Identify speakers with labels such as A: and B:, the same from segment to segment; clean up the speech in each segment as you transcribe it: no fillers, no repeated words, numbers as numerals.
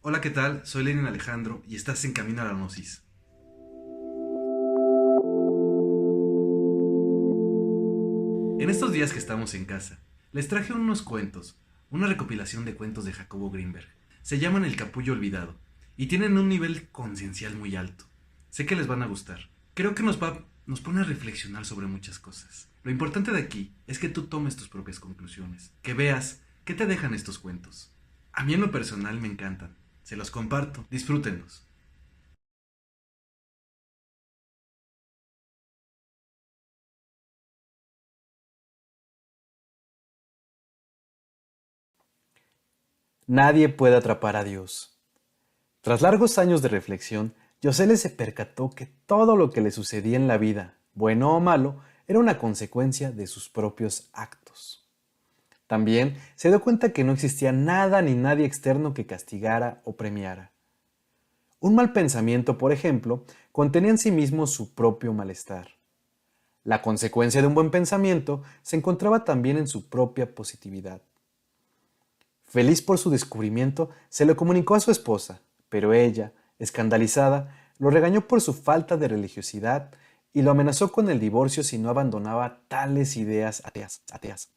A: Hola, ¿qué tal? Soy Lenin Alejandro y estás en Camino a la Gnosis. En estos días que estamos en casa, les traje unos cuentos, una recopilación de cuentos de Jacobo Greenberg. Se llaman El Capullo Olvidado y tienen un nivel conciencial muy alto. Sé que les van a gustar. Creo que nos pone a reflexionar sobre muchas cosas. Lo importante de aquí es que tú tomes tus propias conclusiones, que veas qué te dejan estos cuentos. A mí en lo personal me encantan. Se los comparto. Disfrútenlos.
B: Nadie puede atrapar a Dios. Tras largos años de reflexión, Yosele se percató que todo lo que le sucedía en la vida, bueno o malo, era una consecuencia de sus propios actos. También se dio cuenta que no existía nada ni nadie externo que castigara o premiara. Un mal pensamiento, por ejemplo, contenía en sí mismo su propio malestar. La consecuencia de un buen pensamiento se encontraba también en su propia positividad. Feliz por su descubrimiento, se lo comunicó a su esposa, pero ella, escandalizada, lo regañó por su falta de religiosidad y lo amenazó con el divorcio si no abandonaba tales ideas ateas.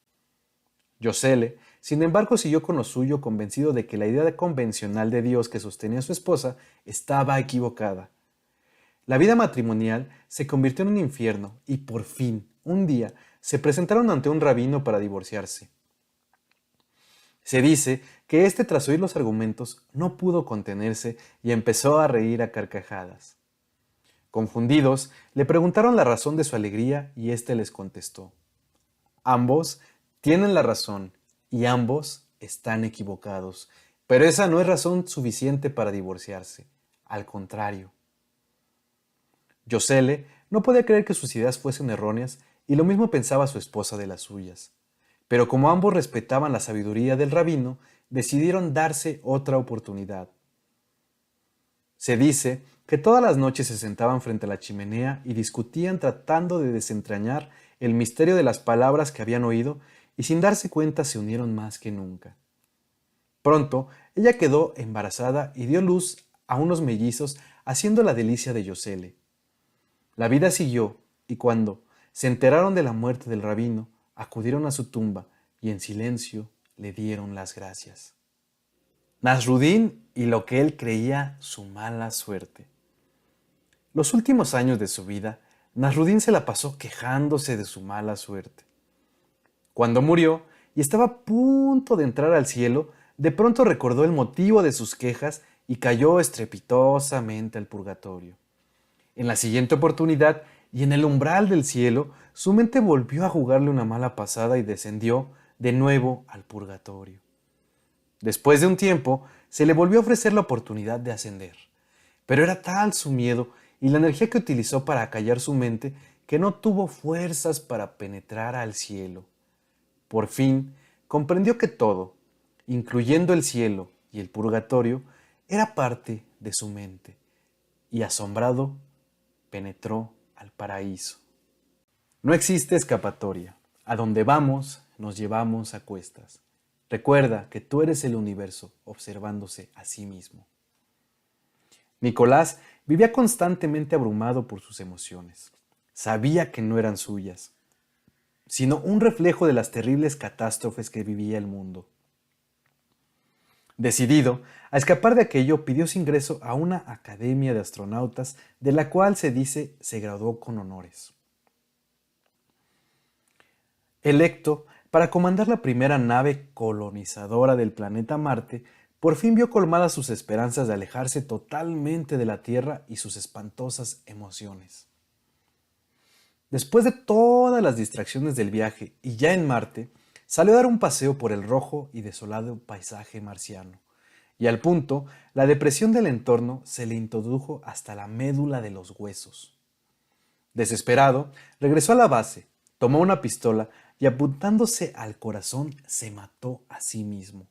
B: Yosele, sin embargo, siguió con lo suyo convencido de que la idea convencional de Dios que sostenía su esposa estaba equivocada. La vida matrimonial se convirtió en un infierno y por fin, un día, se presentaron ante un rabino para divorciarse. Se dice que éste, tras oír los argumentos, no pudo contenerse y empezó a reír a carcajadas. Confundidos, le preguntaron la razón de su alegría y éste les contestó: ambos tienen la razón y ambos están equivocados, pero esa no es razón suficiente para divorciarse. Al contrario. Yosele no podía creer que sus ideas fuesen erróneas y lo mismo pensaba su esposa de las suyas. Pero como ambos respetaban la sabiduría del rabino, decidieron darse otra oportunidad. Se dice que todas las noches se sentaban frente a la chimenea y discutían tratando de desentrañar el misterio de las palabras que habían oído y sin darse cuenta se unieron más que nunca. Pronto, ella quedó embarazada y dio luz a unos mellizos haciendo la delicia de Yosele. La vida siguió y cuando se enteraron de la muerte del rabino, acudieron a su tumba y en silencio le dieron las gracias. Nasruddin y lo que él creía su mala suerte. Los últimos años de su vida, Nasruddin se la pasó quejándose de su mala suerte. Cuando murió y estaba a punto de entrar al cielo, de pronto recordó el motivo de sus quejas y cayó estrepitosamente al purgatorio. En la siguiente oportunidad y en el umbral del cielo, su mente volvió a jugarle una mala pasada y descendió de nuevo al purgatorio. Después de un tiempo, se le volvió a ofrecer la oportunidad de ascender, pero era tal su miedo y la energía que utilizó para acallar su mente que no tuvo fuerzas para penetrar al cielo. Por fin, comprendió que todo, incluyendo el cielo y el purgatorio, era parte de su mente, y asombrado, penetró al paraíso. No existe escapatoria. A donde vamos, nos llevamos a cuestas. Recuerda que tú eres el universo observándose a sí mismo. Nicolás vivía constantemente abrumado por sus emociones. Sabía que no eran suyas, sino un reflejo de las terribles catástrofes que vivía el mundo. Decidido a escapar de aquello, pidió su ingreso a una academia de astronautas de la cual se dice se graduó con honores. Electo para comandar la primera nave colonizadora del planeta Marte, por fin vio colmadas sus esperanzas de alejarse totalmente de la Tierra y sus espantosas emociones. Después de todas las distracciones del viaje y ya en Marte, salió a dar un paseo por el rojo y desolado paisaje marciano, y al punto, la depresión del entorno se le introdujo hasta la médula de los huesos. Desesperado, regresó a la base, tomó una pistola y apuntándose al corazón se mató a sí mismo.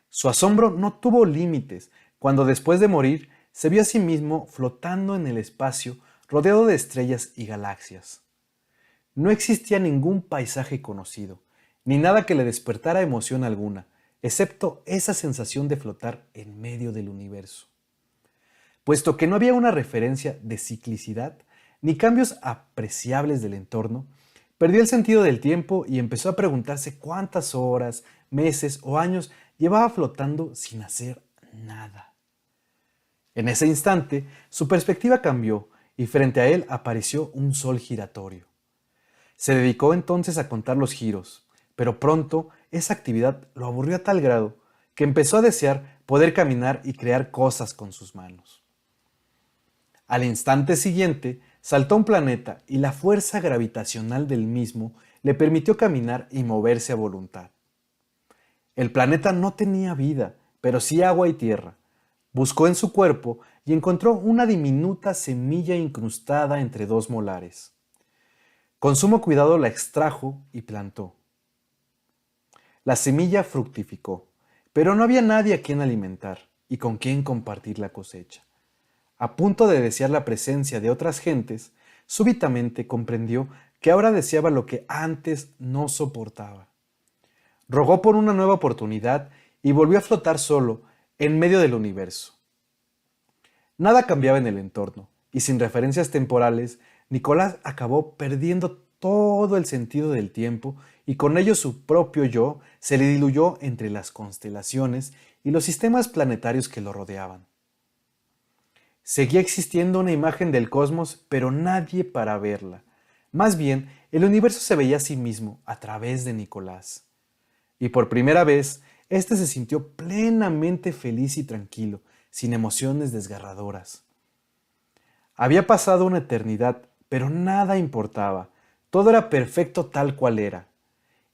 B: Su asombro no tuvo límites cuando después de morir se vio a sí mismo flotando en el espacio rodeado de estrellas y galaxias. No existía ningún paisaje conocido, ni nada que le despertara emoción alguna, excepto esa sensación de flotar en medio del universo. Puesto que no había una referencia de ciclicidad ni cambios apreciables del entorno, perdió el sentido del tiempo y empezó a preguntarse cuántas horas, meses o años llevaba flotando sin hacer nada. En ese instante, su perspectiva cambió y frente a él apareció un sol giratorio. Se dedicó entonces a contar los giros, pero pronto esa actividad lo aburrió a tal grado que empezó a desear poder caminar y crear cosas con sus manos. Al instante siguiente, saltó a un planeta y la fuerza gravitacional del mismo le permitió caminar y moverse a voluntad. El planeta no tenía vida, pero sí agua y tierra. Buscó en su cuerpo y encontró una diminuta semilla incrustada entre dos molares. Con sumo cuidado la extrajo y plantó. La semilla fructificó, pero no había nadie a quien alimentar y con quien compartir la cosecha. A punto de desear la presencia de otras gentes, súbitamente comprendió que ahora deseaba lo que antes no soportaba. Rogó por una nueva oportunidad y volvió a flotar solo en medio del universo. Nada cambiaba en el entorno, y sin referencias temporales, Nicolás acabó perdiendo todo el sentido del tiempo y con ello su propio yo se le diluyó entre las constelaciones y los sistemas planetarios que lo rodeaban. Seguía existiendo una imagen del cosmos, pero nadie para verla. Más bien, el universo se veía a sí mismo a través de Nicolás. Y por primera vez, éste se sintió plenamente feliz y tranquilo, sin emociones desgarradoras. Había pasado una eternidad, pero nada importaba. Todo era perfecto tal cual era.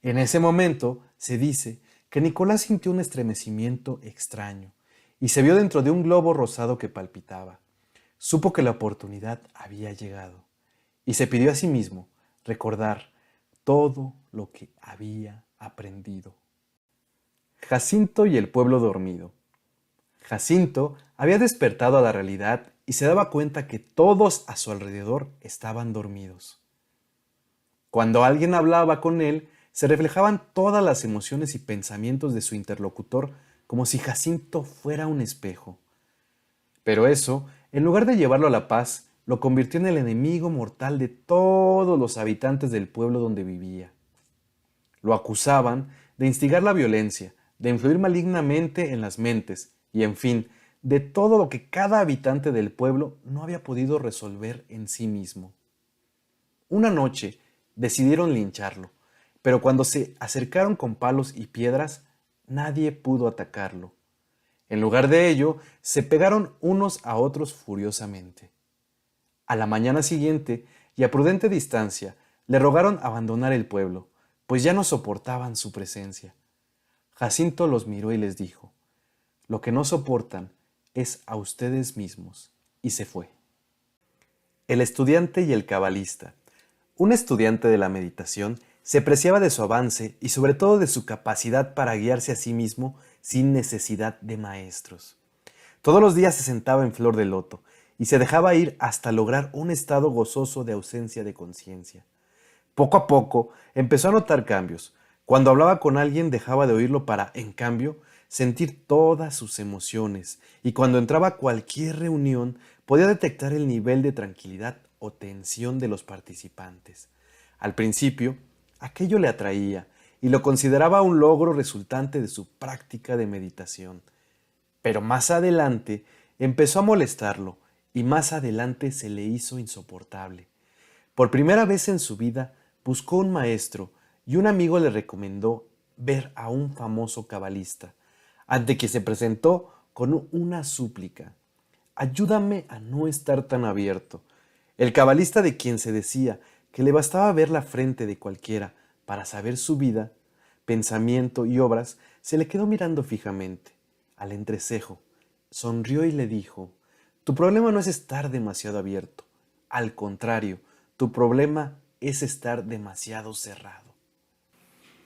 B: En ese momento, se dice, que Nicolás sintió un estremecimiento extraño y se vio dentro de un globo rosado que palpitaba. Supo que la oportunidad había llegado y se pidió a sí mismo recordar todo lo que había aprendido. Jacinto y el pueblo dormido. Jacinto había despertado a la realidad y se daba cuenta que todos a su alrededor estaban dormidos. Cuando alguien hablaba con él, se reflejaban todas las emociones y pensamientos de su interlocutor como si Jacinto fuera un espejo. Pero eso, en lugar de llevarlo a la paz, lo convirtió en el enemigo mortal de todos los habitantes del pueblo donde vivía. Lo acusaban de instigar la violencia, de influir malignamente en las mentes y, en fin, de todo lo que cada habitante del pueblo no había podido resolver en sí mismo. Una noche decidieron lincharlo, pero cuando se acercaron con palos y piedras, nadie pudo atacarlo. En lugar de ello, se pegaron unos a otros furiosamente. A la mañana siguiente, y a prudente distancia, le rogaron abandonar el pueblo, pues ya no soportaban su presencia. Jacinto los miró y les dijo: «Lo que no soportan es a ustedes mismos», y se fue. El estudiante y el cabalista. Un estudiante de la meditación se preciaba de su avance y sobre todo de su capacidad para guiarse a sí mismo sin necesidad de maestros. Todos los días se sentaba en flor de loto y se dejaba ir hasta lograr un estado gozoso de ausencia de conciencia. Poco a poco empezó a notar cambios. Cuando hablaba con alguien dejaba de oírlo para, en cambio, sentir todas sus emociones, y cuando entraba a cualquier reunión podía detectar el nivel de tranquilidad o tensión de los participantes. Al principio, aquello le atraía y lo consideraba un logro resultante de su práctica de meditación. Pero más adelante empezó a molestarlo y más adelante se le hizo insoportable. Por primera vez en su vida buscó un maestro y un amigo le recomendó ver a un famoso cabalista, ante quien se presentó con una súplica: «Ayúdame a no estar tan abierto». El cabalista, de quien se decía que le bastaba ver la frente de cualquiera para saber su vida, pensamiento y obras, se le quedó mirando fijamente, al entrecejo, sonrió y le dijo: «Tu problema no es estar demasiado abierto, al contrario, tu problema es estar demasiado cerrado».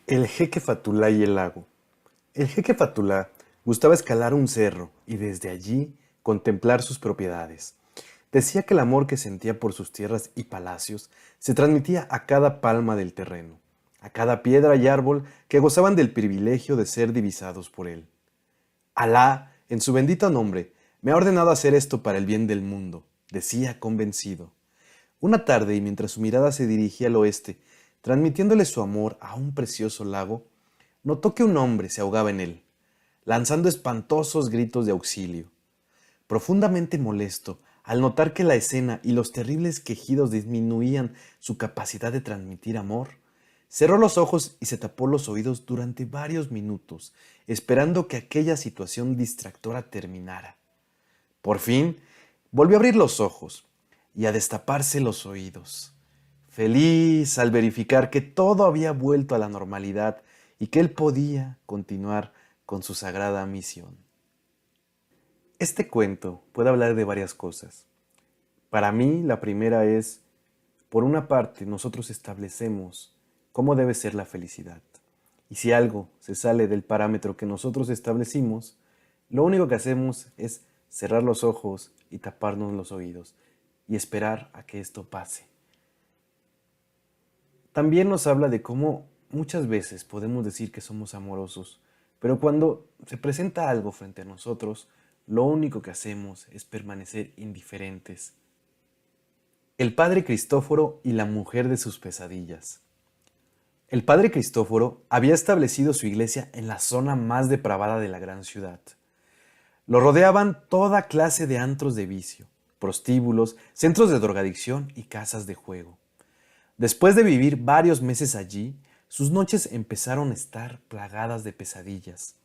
B: El jeque Fatulá y el lago. El jeque Fatulá gustaba escalar un cerro y desde allí contemplar sus propiedades. Decía que el amor que sentía por sus tierras y palacios se transmitía a cada palma del terreno. a cada piedra y árbol que gozaban del privilegio de ser divisados por él. Alá, en su bendito nombre, me ha ordenado hacer esto para el bien del mundo, decía convencido. Una tarde, y mientras su mirada se dirigía al oeste, transmitiéndole su amor a un precioso lago, notó que un hombre se ahogaba en él, lanzando espantosos gritos de auxilio. Profundamente molesto, al notar que la escena y los terribles quejidos disminuían su capacidad de transmitir amor, cerró los ojos y se tapó los oídos durante varios minutos, esperando que aquella situación distractora terminara. Por fin, volvió a abrir los ojos y a destaparse los oídos, feliz al verificar que todo había vuelto a la normalidad y que él podía continuar con su sagrada misión. Este cuento puede hablar de varias cosas. Para mí, la primera es, por una parte, nosotros establecemos cómo debe ser la felicidad. Y si algo se sale del parámetro que nosotros establecimos, lo único que hacemos es cerrar los ojos y taparnos los oídos y esperar a que esto pase. También nos habla de cómo muchas veces podemos decir que somos amorosos, pero cuando se presenta algo frente a nosotros, lo único que hacemos es permanecer indiferentes. El padre Cristóforo y la mujer de sus pesadillas. El padre Cristóforo había establecido su iglesia en la zona más depravada de la gran ciudad. Lo rodeaban toda clase de antros de vicio, prostíbulos, centros de drogadicción y casas de juego. Después de vivir varios meses allí, sus noches empezaron a estar plagadas de pesadillas.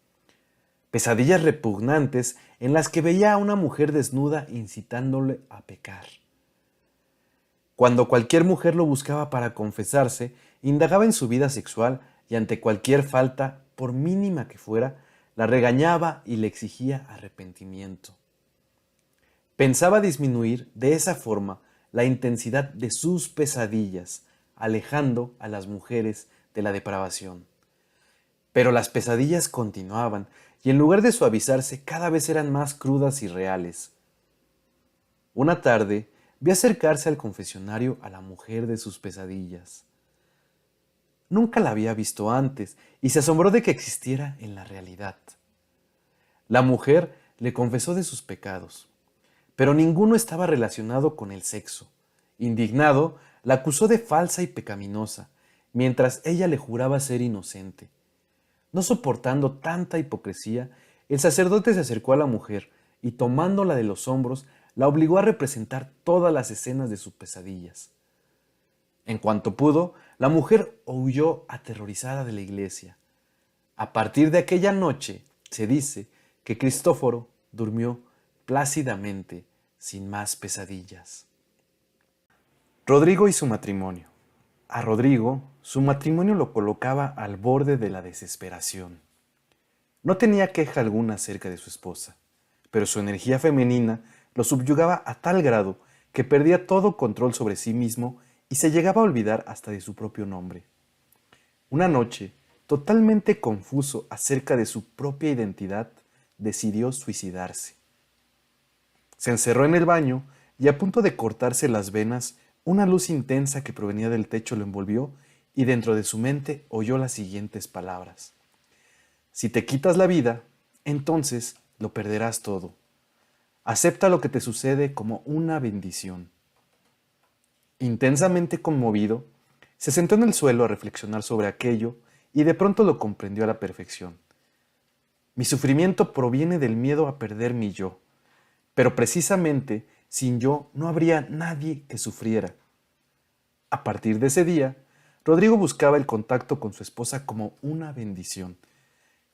B: Pesadillas repugnantes en las que veía a una mujer desnuda incitándole a pecar. Cuando cualquier mujer lo buscaba para confesarse, indagaba en su vida sexual y ante cualquier falta, por mínima que fuera, la regañaba y le exigía arrepentimiento. Pensaba disminuir de esa forma la intensidad de sus pesadillas, alejando a las mujeres de la depravación. Pero las pesadillas continuaban y en lugar de suavizarse cada vez eran más crudas y reales. Una tarde vio acercarse al confesionario a la mujer de sus pesadillas. Nunca la había visto antes y se asombró de que existiera en la realidad. La mujer le confesó de sus pecados, pero ninguno estaba relacionado con el sexo. Indignado, la acusó de falsa y pecaminosa, mientras ella le juraba ser inocente. No soportando tanta hipocresía, el sacerdote se acercó a la mujer y tomándola de los hombros, la obligó a representar todas las escenas de sus pesadillas. En cuanto pudo, la mujer huyó aterrorizada de la iglesia. A partir de aquella noche, se dice que Cristóforo durmió plácidamente, sin más pesadillas. Rodrigo y su matrimonio. A Rodrigo, su matrimonio lo colocaba al borde de la desesperación. No tenía queja alguna acerca de su esposa, pero su energía femenina lo subyugaba a tal grado que perdía todo control sobre sí mismo y se llegaba a olvidar hasta de su propio nombre. Una noche, totalmente confuso acerca de su propia identidad, decidió suicidarse. Se encerró en el baño y a punto de cortarse las venas, una luz intensa que provenía del techo lo envolvió y dentro de su mente oyó las siguientes palabras. Si te quitas la vida, entonces lo perderás todo. Acepta lo que te sucede como una bendición. Intensamente conmovido, se sentó en el suelo a reflexionar sobre aquello y de pronto lo comprendió a la perfección. Mi sufrimiento proviene del miedo a perder mi yo, pero precisamente sin yo no habría nadie que sufriera. A partir de ese día, Rodrigo buscaba el contacto con su esposa como una bendición.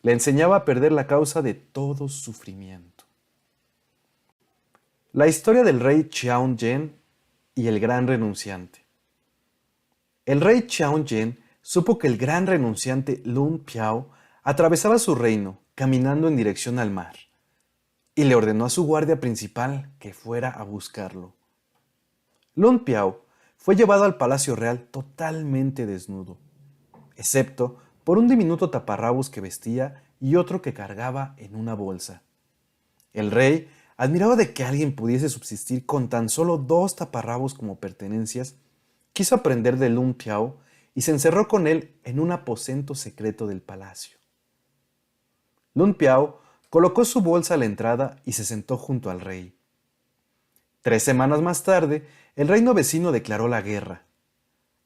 B: Le enseñaba a perder la causa de todo sufrimiento. La historia del rey Xiaoyan y el gran renunciante. El rey Xiaoyan supo que el gran renunciante Lun Piao atravesaba su reino caminando en dirección al mar y le ordenó a su guardia principal que fuera a buscarlo. Lun Piao fue llevado al palacio real totalmente desnudo, excepto por un diminuto taparrabos que vestía y otro que cargaba en una bolsa. El rey, admirado de que alguien pudiese subsistir con tan solo 2 taparrabos como pertenencias, quiso aprender de Lun Piao y se encerró con él en un aposento secreto del palacio. Lun Piao colocó su bolsa a la entrada y se sentó junto al rey. 3 semanas más tarde, el reino vecino declaró la guerra.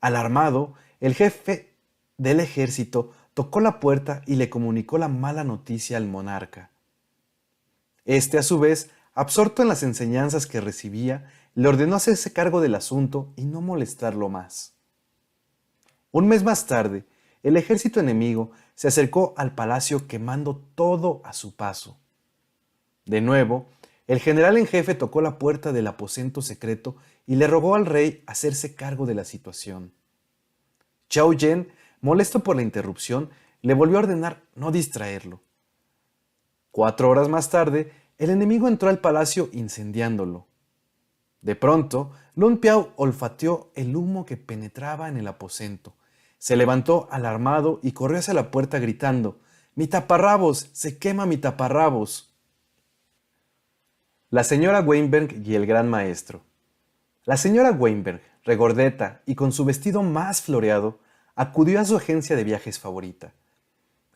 B: Alarmado, el jefe del ejército tocó la puerta y le comunicó la mala noticia al monarca. Este, a su vez, absorto en las enseñanzas que recibía, le ordenó hacerse cargo del asunto y no molestarlo más. Un mes más tarde, el ejército enemigo se acercó al palacio quemando todo a su paso. De nuevo, el general en jefe tocó la puerta del aposento secreto y le rogó al rey hacerse cargo de la situación. Zhao Yan, molesto por la interrupción, le volvió a ordenar no distraerlo. 4 horas más tarde, el enemigo entró al palacio incendiándolo. De pronto, Lun Piao olfateó el humo que penetraba en el aposento. Se levantó alarmado y corrió hacia la puerta gritando: ¡Mi taparrabos! ¡Se quema mi taparrabos! La señora Weinberg y el gran maestro. La señora Weinberg, regordeta y con su vestido más floreado, acudió a su agencia de viajes favorita.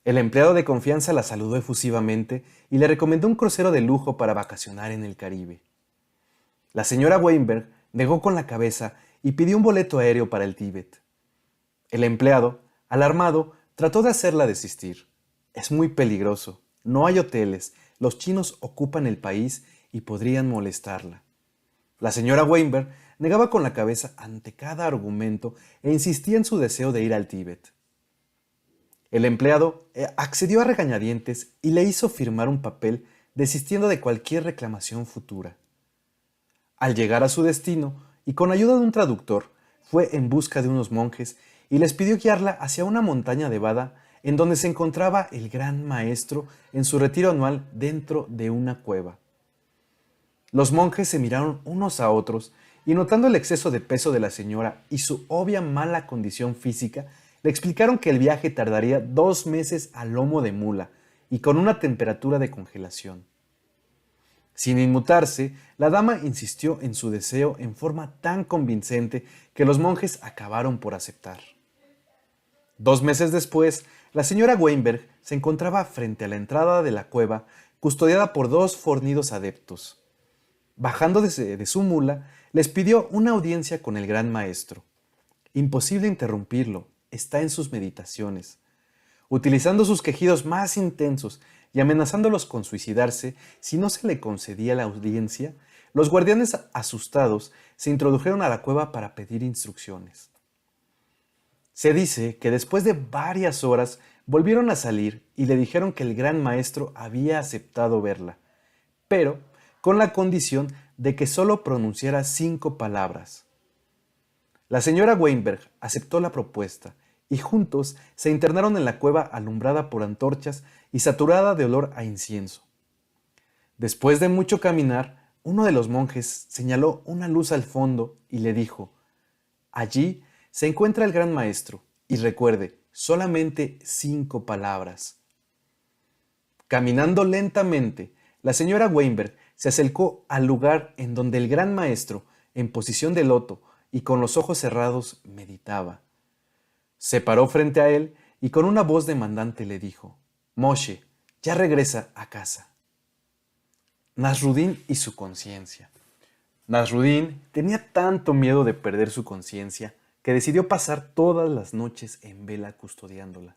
B: El empleado de confianza la saludó efusivamente y le recomendó un crucero de lujo para vacacionar en el Caribe. La señora Weinberg negó con la cabeza y pidió un boleto aéreo para el Tíbet. El empleado, alarmado, trató de hacerla desistir. Es muy peligroso, no hay hoteles, los chinos ocupan el país y podrían molestarla. La señora Weinberg negaba con la cabeza ante cada argumento e insistía en su deseo de ir al Tíbet. El empleado accedió a regañadientes y le hizo firmar un papel desistiendo de cualquier reclamación futura. Al llegar a su destino, y con ayuda de un traductor, fue en busca de unos monjes y les pidió guiarla hacia una montaña nevada en donde se encontraba el gran maestro en su retiro anual dentro de una cueva. Los monjes se miraron unos a otros y, notando el exceso de peso de la señora y su obvia mala condición física, le explicaron que el viaje tardaría 2 meses a lomo de mula y con una temperatura de congelación. Sin inmutarse, la dama insistió en su deseo en forma tan convincente que los monjes acabaron por aceptar. 2 meses después, la señora Weinberg se encontraba frente a la entrada de la cueva, custodiada por 2 fornidos adeptos. Bajando de su mula, les pidió una audiencia con el gran maestro. Imposible interrumpirlo, está en sus meditaciones. Utilizando sus quejidos más intensos y amenazándolos con suicidarse si no se le concedía la audiencia, los guardianes asustados se introdujeron a la cueva para pedir instrucciones. Se dice que después de varias horas volvieron a salir y le dijeron que el gran maestro había aceptado verla, pero con la condición de que solo pronunciara 5 palabras. La señora Weinberg aceptó la propuesta y juntos se internaron en la cueva alumbrada por antorchas y saturada de olor a incienso. Después de mucho caminar, uno de los monjes señaló una luz al fondo y le dijo: «Allí se encuentra el gran maestro, y recuerde, solamente 5 palabras». Caminando lentamente, la señora Weinberg se acercó al lugar en donde el gran maestro, en posición de loto y con los ojos cerrados, meditaba. Se paró frente a él y con una voz demandante le dijo: «Moshe, ya regresa a casa». Nasruddin y su conciencia. Nasruddin tenía tanto miedo de perder su conciencia que decidió pasar todas las noches en vela custodiándola.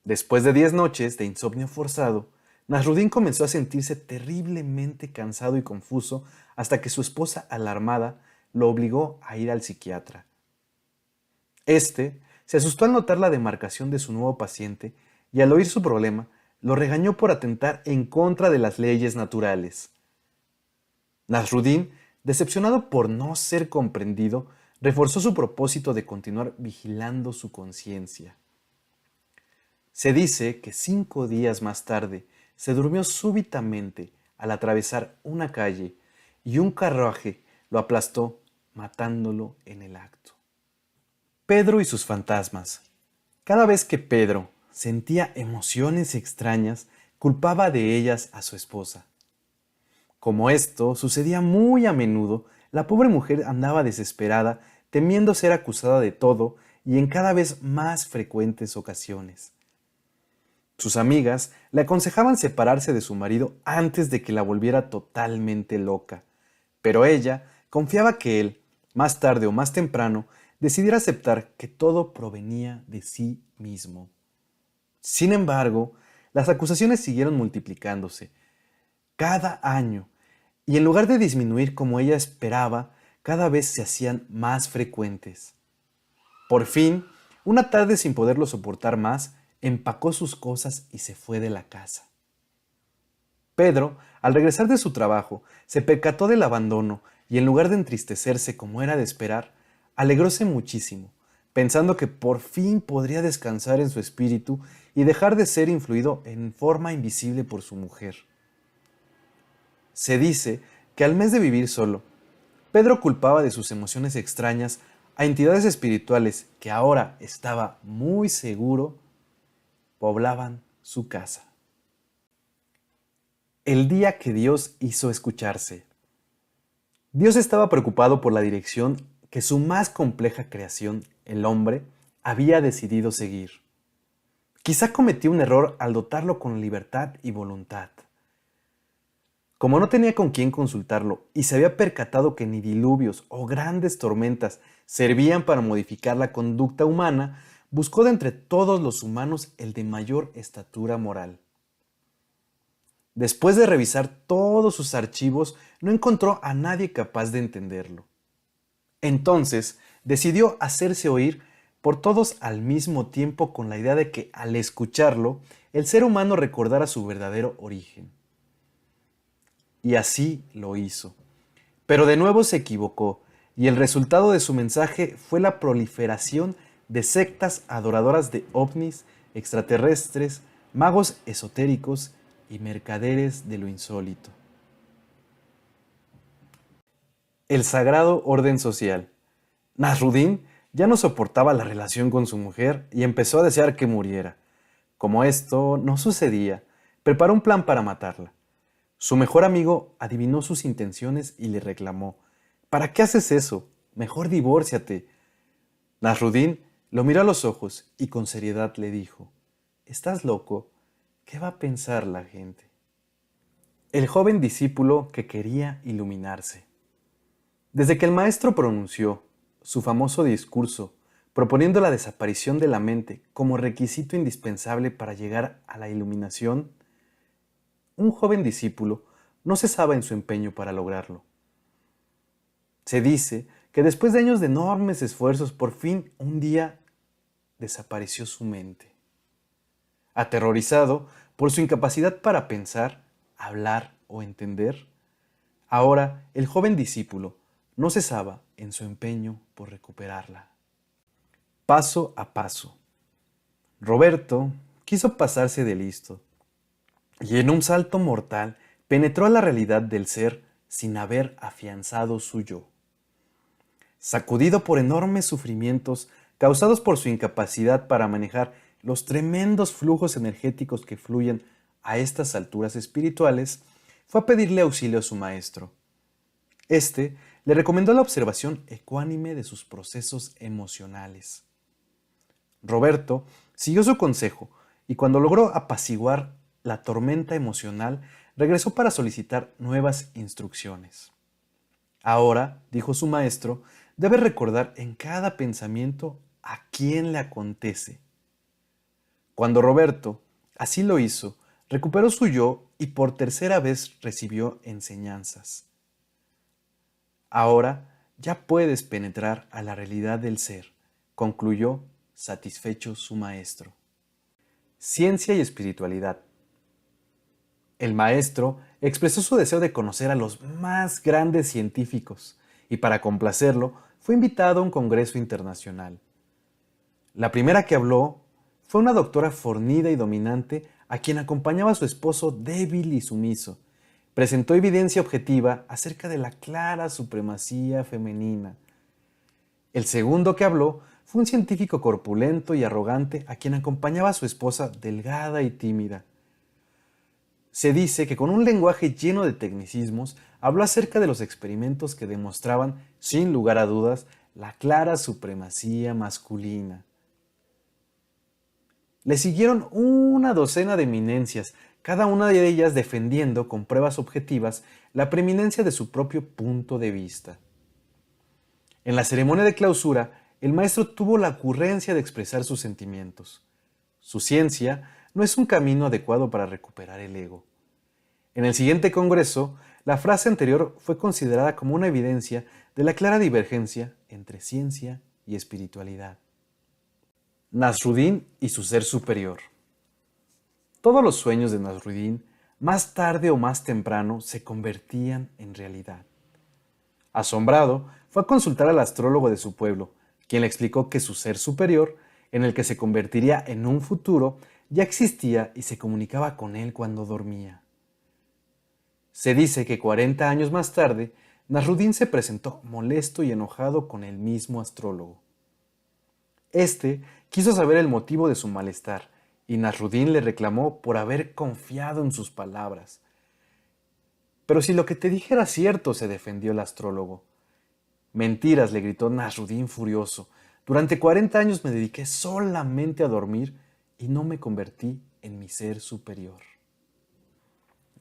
B: Después de 10 noches de insomnio forzado, Nasruddin comenzó a sentirse terriblemente cansado y confuso hasta que su esposa, alarmada, lo obligó a ir al psiquiatra. Este se asustó al notar la demarcación de su nuevo paciente y, al oír su problema, lo regañó por atentar en contra de las leyes naturales. Nasruddin, decepcionado por no ser comprendido, reforzó su propósito de continuar vigilando su conciencia. Se dice que 5 días más tarde se durmió súbitamente al atravesar una calle y un carruaje lo aplastó, matándolo en el acto. Pedro y sus fantasmas. Cada vez que Pedro sentía emociones extrañas, culpaba de ellas a su esposa. Como esto sucedía muy a menudo, la pobre mujer andaba desesperada, temiendo ser acusada de todo y en cada vez más frecuentes ocasiones. Sus amigas le aconsejaban separarse de su marido antes de que la volviera totalmente loca, pero ella confiaba que él, más tarde o más temprano, decidiera aceptar que todo provenía de sí mismo. Sin embargo, las acusaciones siguieron multiplicándose cada año, y en lugar de disminuir como ella esperaba, cada vez se hacían más frecuentes. Por fin, una tarde sin poderlo soportar más, empacó sus cosas y se fue de la casa. Pedro, al regresar de su trabajo, se percató del abandono y en lugar de entristecerse como era de esperar, alegróse muchísimo, pensando que por fin podría descansar en su espíritu y dejar de ser influido en forma invisible por su mujer. Se dice que al mes de vivir solo, Pedro culpaba de sus emociones extrañas a entidades espirituales que ahora estaba muy seguro poblaban su casa. El día que Dios hizo escucharse. Dios estaba preocupado por la dirección que su más compleja creación, el hombre, había decidido seguir. Quizá cometió un error al dotarlo con libertad y voluntad. Como no tenía con quién consultarlo y se había percatado que ni diluvios o grandes tormentas servían para modificar la conducta humana, buscó de entre todos los humanos el de mayor estatura moral. Después de revisar todos sus archivos, no encontró a nadie capaz de entenderlo. Entonces, decidió hacerse oír por todos al mismo tiempo con la idea de que, al escucharlo, el ser humano recordara su verdadero origen. Y así lo hizo. Pero de nuevo se equivocó, y el resultado de su mensaje fue la proliferación de sectas adoradoras de ovnis, extraterrestres, magos esotéricos y mercaderes de lo insólito. El sagrado orden social. Nasruddin ya no soportaba la relación con su mujer y empezó a desear que muriera. Como esto no sucedía, preparó un plan para matarla. Su mejor amigo adivinó sus intenciones y le reclamó: ¿para qué haces eso? Mejor divórciate. Nasruddin lo miró a los ojos y con seriedad le dijo: ¿estás loco? ¿Qué va a pensar la gente? El joven discípulo que quería iluminarse. Desde que el maestro pronunció su famoso discurso proponiendo la desaparición de la mente como requisito indispensable para llegar a la iluminación, un joven discípulo no cesaba en su empeño para lograrlo. Se dice que después de años de enormes esfuerzos, por fin un día desapareció su mente. Aterrorizado por su incapacidad para pensar, hablar o entender, ahora el joven discípulo no cesaba en su empeño por recuperarla. Paso a paso. Roberto quiso pasarse de listo y en un salto mortal penetró a la realidad del ser sin haber afianzado su yo. Sacudido por enormes sufrimientos causados por su incapacidad para manejar los tremendos flujos energéticos que fluyen a estas alturas espirituales, fue a pedirle auxilio a su maestro. Este le recomendó la observación ecuánime de sus procesos emocionales. Roberto siguió su consejo y cuando logró apaciguar la tormenta emocional, regresó para solicitar nuevas instrucciones. Ahora, dijo su maestro, debe recordar en cada pensamiento a quién le acontece. Cuando Roberto así lo hizo, recuperó su yo y por tercera vez recibió enseñanzas. Ahora ya puedes penetrar a la realidad del ser, concluyó satisfecho su maestro. Ciencia y espiritualidad. El maestro expresó su deseo de conocer a los más grandes científicos y para complacerlo fue invitado a un congreso internacional. La primera que habló fue una doctora fornida y dominante a quien acompañaba a su esposo débil y sumiso. Presentó evidencia objetiva acerca de la clara supremacía femenina. El segundo que habló fue un científico corpulento y arrogante a quien acompañaba a su esposa delgada y tímida. Se dice que con un lenguaje lleno de tecnicismos habló acerca de los experimentos que demostraban, sin lugar a dudas, la clara supremacía masculina. Le siguieron una docena de eminencias, cada una de ellas defendiendo con pruebas objetivas la preeminencia de su propio punto de vista. En la ceremonia de clausura, el maestro tuvo la ocurrencia de expresar sus sentimientos. Su ciencia no es un camino adecuado para recuperar el ego. En el siguiente congreso, la frase anterior fue considerada como una evidencia de la clara divergencia entre ciencia y espiritualidad. Nasruddin y su ser superior. Todos los sueños de Nasruddin, más tarde o más temprano, se convertían en realidad. Asombrado, fue a consultar al astrólogo de su pueblo, quien le explicó que su ser superior, en el que se convertiría en un futuro, ya existía y se comunicaba con él cuando dormía. Se dice que 40 años más tarde, Nasruddin se presentó molesto y enojado con el mismo astrólogo. Este quiso saber el motivo de su malestar y Nasruddin le reclamó por haber confiado en sus palabras. Pero si lo que te dije era cierto, se defendió el astrólogo. Mentiras, le gritó Nasruddin furioso. Durante 40 años me dediqué solamente a dormir y no me convertí en mi ser superior.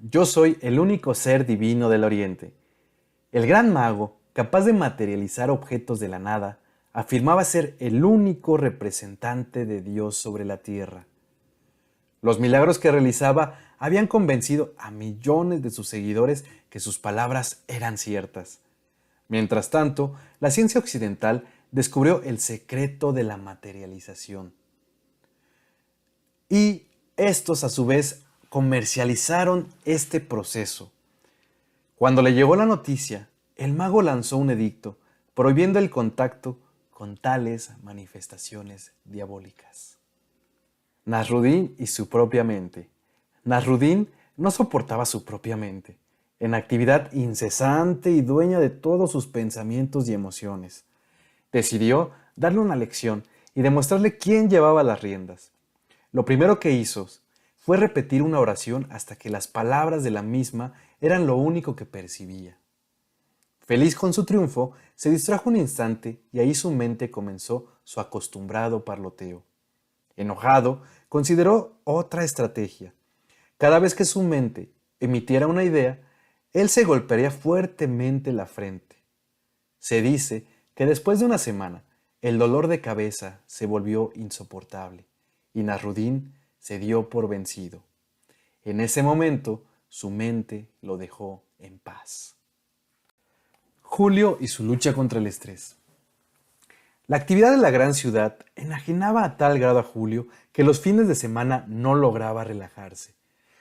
B: Yo soy el único ser divino del Oriente. El gran mago, capaz de materializar objetos de la nada, afirmaba ser el único representante de Dios sobre la tierra. Los milagros que realizaba habían convencido a millones de sus seguidores que sus palabras eran ciertas. Mientras tanto, la ciencia occidental descubrió el secreto de la materialización. Y estos, a su vez, comercializaron este proceso. Cuando le llegó la noticia, el mago lanzó un edicto prohibiendo el contacto con tales manifestaciones diabólicas. Nasruddin y su propia mente. Nasruddin no soportaba su propia mente, en actividad incesante y dueña de todos sus pensamientos y emociones. Decidió darle una lección y demostrarle quién llevaba las riendas. Lo primero que hizo fue repetir una oración hasta que las palabras de la misma eran lo único que percibía. Feliz con su triunfo, se distrajo un instante y ahí su mente comenzó su acostumbrado parloteo. Enojado, consideró otra estrategia. Cada vez que su mente emitiera una idea, él se golpearía fuertemente la frente. Se dice que después de una semana, el dolor de cabeza se volvió insoportable y Nasruddin se dio por vencido. En ese momento, su mente lo dejó en paz. Julio y su lucha contra el estrés. La actividad de la gran ciudad enajenaba a tal grado a Julio que los fines de semana no lograba relajarse.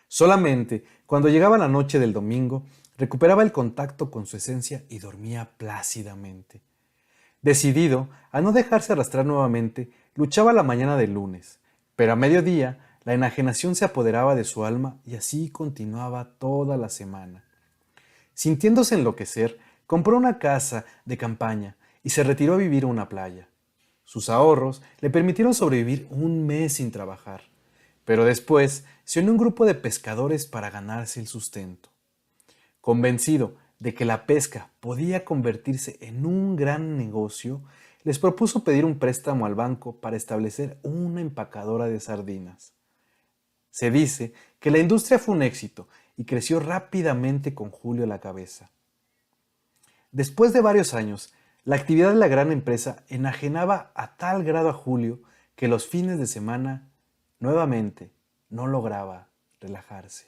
B: Solamente cuando llegaba la noche del domingo, recuperaba el contacto con su esencia y dormía plácidamente. Decidido a no dejarse arrastrar nuevamente, luchaba la mañana del lunes, pero a mediodía la enajenación se apoderaba de su alma y así continuaba toda la semana. Sintiéndose enloquecer, compró una casa de campaña y se retiró a vivir a una playa. Sus ahorros le permitieron sobrevivir un mes sin trabajar, pero después se unió a un grupo de pescadores para ganarse el sustento. Convencido de que la pesca podía convertirse en un gran negocio, les propuso pedir un préstamo al banco para establecer una empacadora de sardinas. Se dice que la industria fue un éxito y creció rápidamente con Julio a la cabeza. Después de varios años, la actividad de la gran empresa enajenaba a tal grado a Julio que los fines de semana, nuevamente, no lograba relajarse.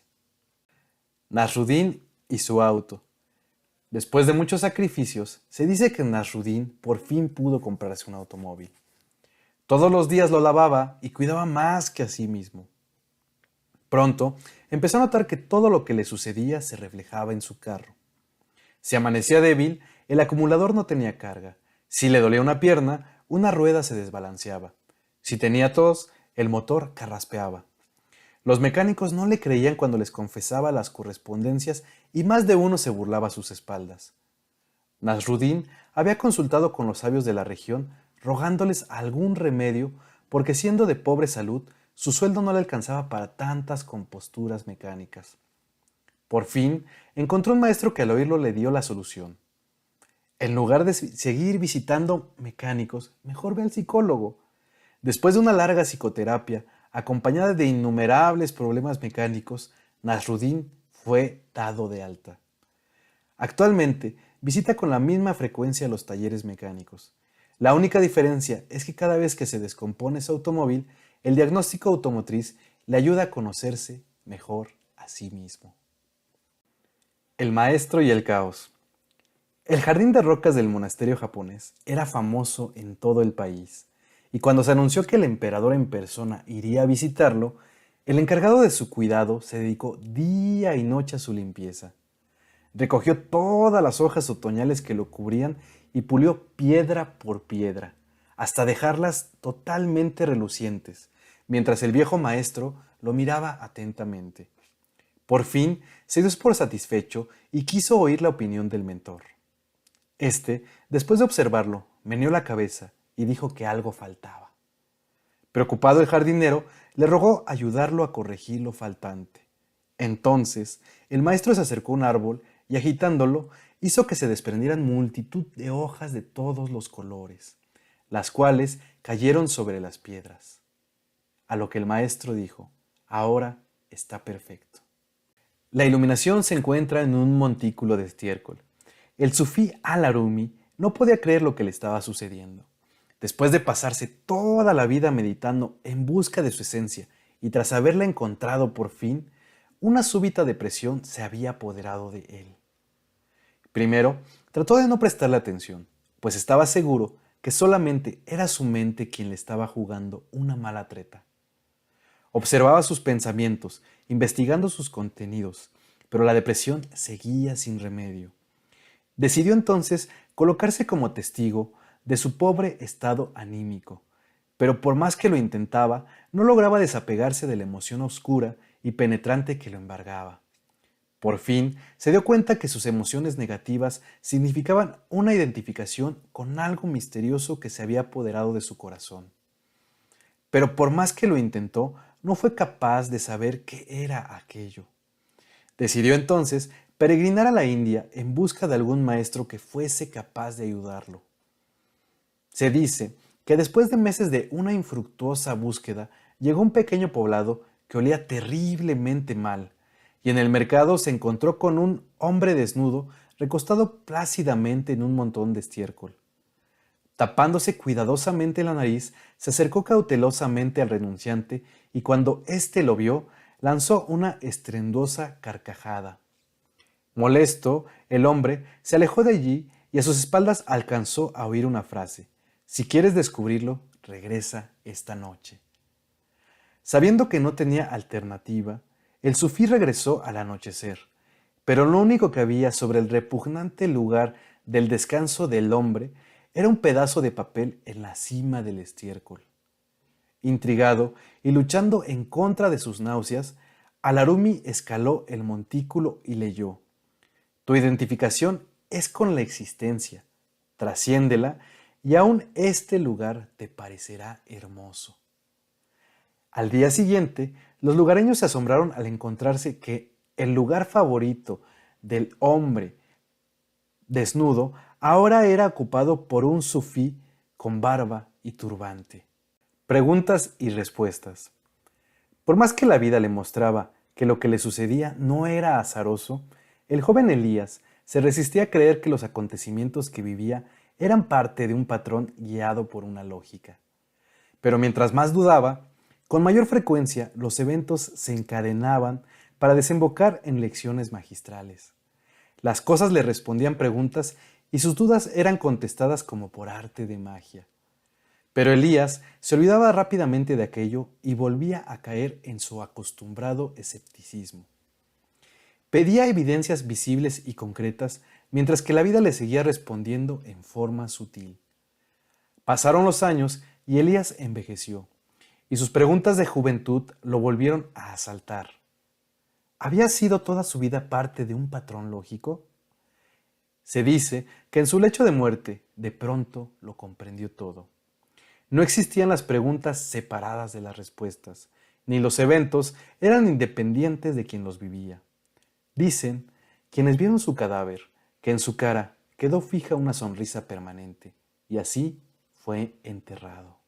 B: Nasruddin y su auto. Después de muchos sacrificios, se dice que Nasruddin por fin pudo comprarse un automóvil. Todos los días lo lavaba y cuidaba más que a sí mismo. Pronto, empezó a notar que todo lo que le sucedía se reflejaba en su carro. Si amanecía débil, el acumulador no tenía carga. Si le dolía una pierna, una rueda se desbalanceaba. Si tenía tos, el motor carraspeaba. Los mecánicos no le creían cuando les confesaba las correspondencias y más de uno se burlaba a sus espaldas. Nasruddin había consultado con los sabios de la región rogándoles algún remedio porque siendo de pobre salud, su sueldo no le alcanzaba para tantas composturas mecánicas. Por fin, encontró un maestro que al oírlo le dio la solución. En lugar de seguir visitando mecánicos, mejor ve al psicólogo. Después de una larga psicoterapia, acompañada de innumerables problemas mecánicos, Nasruddin fue dado de alta. Actualmente, visita con la misma frecuencia los talleres mecánicos. La única diferencia es que cada vez que se descompone su automóvil, el diagnóstico automotriz le ayuda a conocerse mejor a sí mismo. El maestro y el caos. El jardín de rocas del monasterio japonés era famoso en todo el país, y cuando se anunció que el emperador en persona iría a visitarlo, el encargado de su cuidado se dedicó día y noche a su limpieza. Recogió todas las hojas otoñales que lo cubrían y pulió piedra por piedra, hasta dejarlas totalmente relucientes, mientras el viejo maestro lo miraba atentamente. Por fin se dio por satisfecho y quiso oír la opinión del mentor. Después de observarlo, meneó la cabeza y dijo que algo faltaba. Preocupado el jardinero, le rogó ayudarlo a corregir lo faltante. Entonces, el maestro se acercó a un árbol y agitándolo, hizo que se desprendieran multitud de hojas de todos los colores, las cuales cayeron sobre las piedras. A lo que el maestro dijo: ahora está perfecto. La iluminación se encuentra en un montículo de estiércol. El sufí Al-Arumi no podía creer lo que le estaba sucediendo. Después de pasarse toda la vida meditando en busca de su esencia y tras haberla encontrado por fin, una súbita depresión se había apoderado de él. Primero, trató de no prestarle atención, pues estaba seguro que solamente era su mente quien le estaba jugando una mala treta. Observaba sus pensamientos, investigando sus contenidos, pero la depresión seguía sin remedio. Decidió entonces colocarse como testigo de su pobre estado anímico, pero por más que lo intentaba, no lograba desapegarse de la emoción oscura y penetrante que lo embargaba. Por fin se dio cuenta que sus emociones negativas significaban una identificación con algo misterioso que se había apoderado de su corazón. Pero por más que lo intentó, no fue capaz de saber qué era aquello. Decidió entonces peregrinar a la India en busca de algún maestro que fuese capaz de ayudarlo. Se dice que después de meses de una infructuosa búsqueda, llegó a un pequeño poblado que olía terriblemente mal, y en el mercado se encontró con un hombre desnudo recostado plácidamente en un montón de estiércol. Tapándose cuidadosamente la nariz, se acercó cautelosamente al renunciante y cuando éste lo vio, lanzó una estruendosa carcajada. Molesto, el hombre se alejó de allí y a sus espaldas alcanzó a oír una frase: «Si quieres descubrirlo, regresa esta noche». Sabiendo que no tenía alternativa, el sufí regresó al anochecer, pero lo único que había sobre el repugnante lugar del descanso del hombre era un pedazo de papel en la cima del estiércol. Intrigado y luchando en contra de sus náuseas, Al-Arumi escaló el montículo y leyó: «Tu identificación es con la existencia, trasciéndela y aún este lugar te parecerá hermoso». Al día siguiente, los lugareños se asombraron al encontrarse que el lugar favorito del hombre desnudo ahora era ocupado por un sufí con barba y turbante. Preguntas y respuestas. Por más que la vida le mostraba que lo que le sucedía no era azaroso, el joven Elías se resistía a creer que los acontecimientos que vivía eran parte de un patrón guiado por una lógica. Pero mientras más dudaba, con mayor frecuencia los eventos se encadenaban para desembocar en lecciones magistrales. Las cosas le respondían preguntas y sus dudas eran contestadas como por arte de magia. Pero Elías se olvidaba rápidamente de aquello y volvía a caer en su acostumbrado escepticismo. Pedía evidencias visibles y concretas, mientras que la vida le seguía respondiendo en forma sutil. Pasaron los años y Elías envejeció, y sus preguntas de juventud lo volvieron a asaltar. ¿Había sido toda su vida parte de un patrón lógico? Se dice que en su lecho de muerte, de pronto lo comprendió todo. No existían las preguntas separadas de las respuestas, ni los eventos eran independientes de quien los vivía. Dicen, quienes vieron su cadáver, que en su cara, quedó fija una sonrisa permanente, y así fue enterrado.